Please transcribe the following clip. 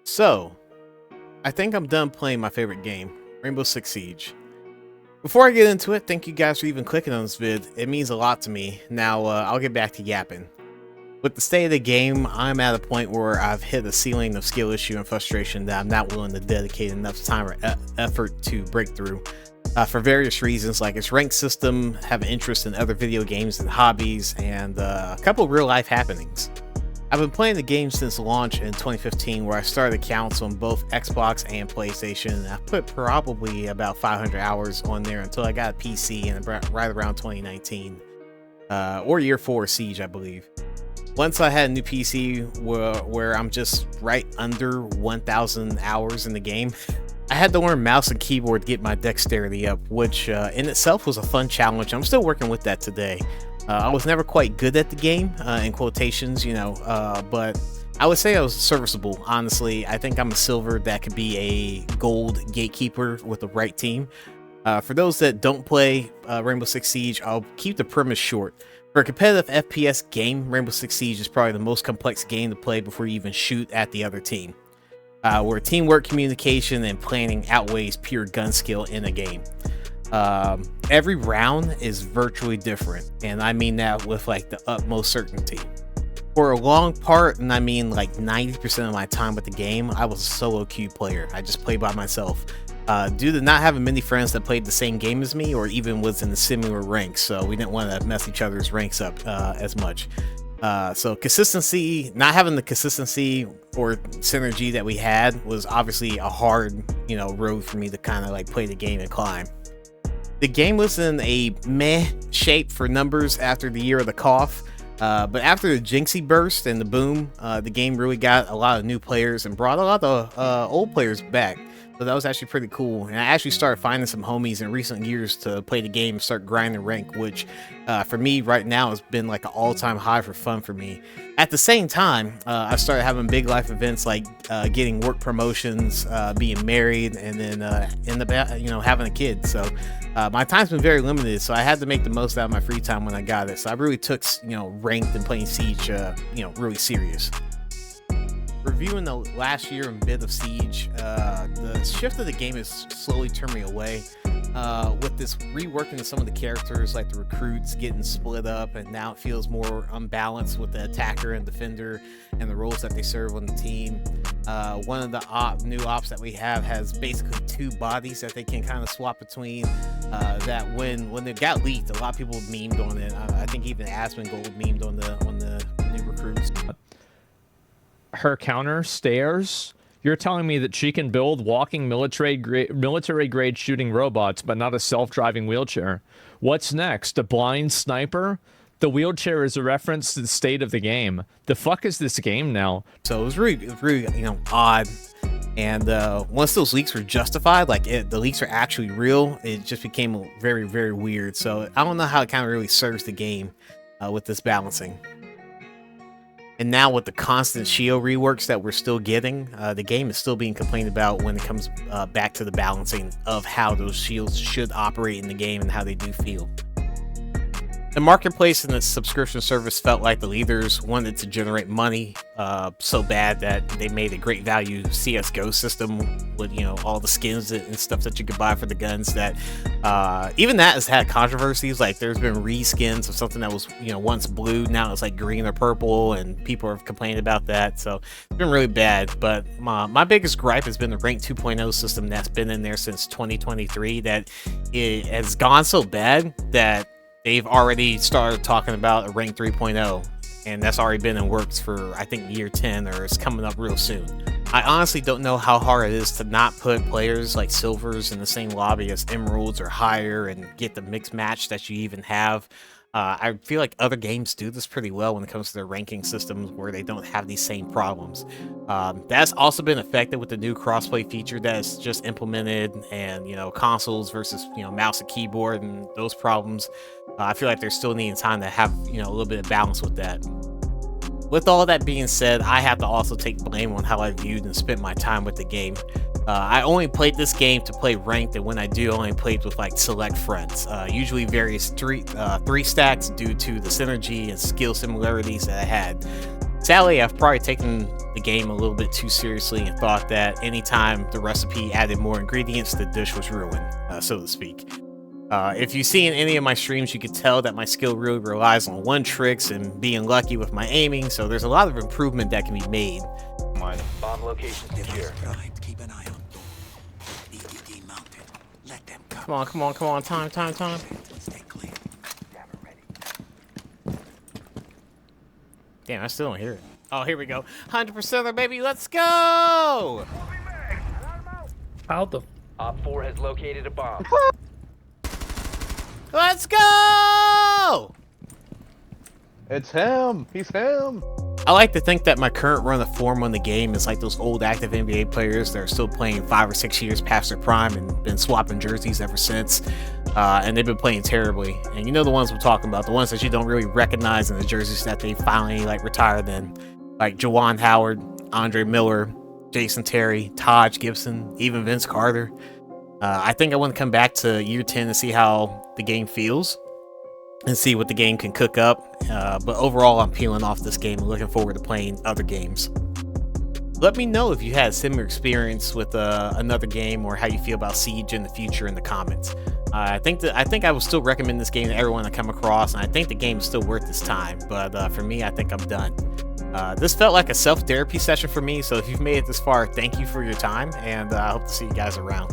So, I think I'm done playing my favorite game, Rainbow Six Siege. Before I get into it, thank you guys for even clicking on this vid. It means a lot to me. Now, I'll get back to yapping. With the state of the game, I'm at a point where I've hit a ceiling of skill issue and frustration that I'm not willing to dedicate enough time or effort to break through. For various reasons, like its ranked system, have an interest in other video games and hobbies, and a couple real life happenings. I've been playing the game since launch in 2015, where I started accounts on both Xbox and PlayStation. I put probably about 500 hours on there until I got a PC in right around 2019, or year 4 Siege, I believe. Once I had a new PC where I'm just right under 1,000 hours in the game, I had to learn mouse and keyboard to get my dexterity up, which in itself was a fun challenge. I'm still working with that today. I was never quite good at the game, in quotations, but I would say I was serviceable, honestly. I think I'm a silver that could be a gold gatekeeper with the right team. For those that don't play Rainbow Six Siege, I'll keep the premise short. For a competitive FPS game, Rainbow Six Siege is probably the most complex game to play before you even shoot at the other team, where teamwork, communication, and planning outweighs pure gun skill in a game. Every round is virtually different, and I mean that with like the utmost certainty. For a long part, and I mean like 90% of my time with the game, I was a solo queue player. I just played by myself. Due to not having many friends that played the same game as me or even was in the similar ranks, so we didn't want to mess each other's ranks up as much. So consistency, not having the consistency or synergy that we had was obviously a hard, road for me to kind of like play the game and climb. The game was in a meh shape for numbers after the year of the cough, but after the Jinxie burst and the boom, the game really got a lot of new players and brought a lot of old players back. So that was actually pretty cool. And I actually started finding some homies in recent years to play the game and start grinding rank, which for me right now has been like an all-time high for fun for me. At the same time, I started having big life events like getting work promotions, being married, and then having a kid. So my time's been very limited, so I had to make the most out of my free time when I got it. So I really took ranked and playing Siege really serious. Reviewing the last year and bit of Siege, the shift of the game has slowly turned me away. With this reworking of some of the characters, like the recruits getting split up, and now it feels more unbalanced with the attacker and defender and the roles that they serve on the team. One of the new ops that we have has basically 2 bodies that they can kind of swap between. That when it got leaked, a lot of people memed on it. I think even Aspen Gold memed on the new recruits. Her counter stairs. You're telling me that she can build walking military grade shooting robots, but not a self-driving wheelchair. What's next? A blind sniper? The wheelchair is a reference to the state of the game. The fuck is this game now? So it was really odd. And once those leaks were justified, the leaks are actually real, it just became very, very weird. So I don't know how it kind of really serves the game with this balancing. And now with the constant shield reworks that we're still getting, the game is still being complained about when it comes back to the balancing of how those shields should operate in the game and how they do feel. The marketplace and the subscription service felt like the leaders wanted to generate money so bad that they made a great value CSGO system with all the skins and stuff that you could buy for the guns. That even that has had controversies. Like there's been reskins of something that was once blue, now it's like green or purple, and people have complained about that. So it's been really bad. But my biggest gripe has been the Rank 2.0 system that's been in there since 2023. That it has gone so bad that they've already started talking about a Rank 3.0, and that's already been in works for, I think, year 10, or it's coming up real soon. I honestly don't know how hard it is to not put players like Silvers in the same lobby as Emeralds or higher and get the mixed match that you even have. I feel like other games do this pretty well when it comes to their ranking systems where they don't have these same problems. That's also been affected with the new crossplay feature that's just implemented, and consoles versus mouse and keyboard and those problems. I feel like they're still needing time to have a little bit of balance with that. With all that being said, I have to also take blame on how I viewed and spent my time with the game. I only played this game to play ranked, and when I do, I only played with like select friends, usually various three stacks due to the synergy and skill similarities that I had. Sadly, I've probably taken the game a little bit too seriously and thought that anytime the recipe added more ingredients, the dish was ruined, so to speak. If you see in any of my streams, you can tell that my skill really relies on one tricks and being lucky with my aiming, so there's a lot of improvement that can be made. Mine. Bomb location secure. Keep an eye on. EDD mounted. Let them come. Come on, come on, come on, time. Stay clear. Damn, I still don't hear it. Oh, here we go. 100%er, baby, let's go! How the? Op 4 has located a bomb. Let's go! It's him. He's him. I like to think that my current run of form on the game is like those old active NBA players that are still playing 5 or 6 years past their prime and been swapping jerseys ever since. And they've been playing terribly. And you know the ones we're talking about, the ones that you don't really recognize in the jerseys that they finally like retired in. Like Juwan Howard, Andre Miller, Jason Terry, Taj Gibson, even Vince Carter. I think I want to come back to year 10 to see how the game feels and see what the game can cook up. But overall, I'm peeling off this game and looking forward to playing other games. Let me know if you had a similar experience with another game or how you feel about Siege in the future in the comments. I think I will still recommend this game to everyone I come across, and I think the game is still worth its time. But for me, I think I'm done. This felt like a self-therapy session for me, so if you've made it this far, thank you for your time, and I hope to see you guys around.